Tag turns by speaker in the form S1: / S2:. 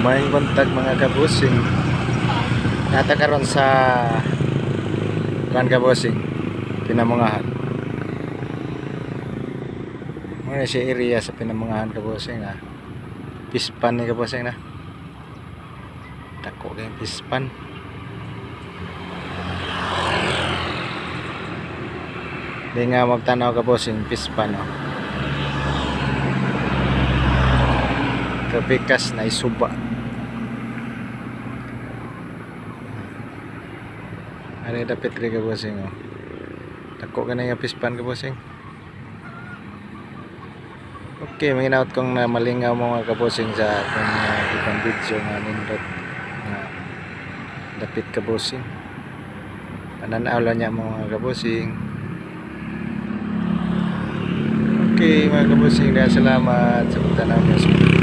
S1: May buntag mga kabusing. Nata karon sa kan kabusing Pinamungahan. Muna si area sa Pinamungahan kabusing ah. Pispan ni kabusing na. Dako kay pispan. Di nga magtanaw kabusing pispan oh. Kapikas na isuba. Ano yung dapit rin kabusing oh. Dako ka na yung pispan kabusing. Okay, manginaot kong na malingaw mo mga kabusing sa akong ibang video nga nindot na dapit kabusing. Pananaw lang niya mga kabusing. Okay mga kabusing, salamat sa pagtanaw niyo.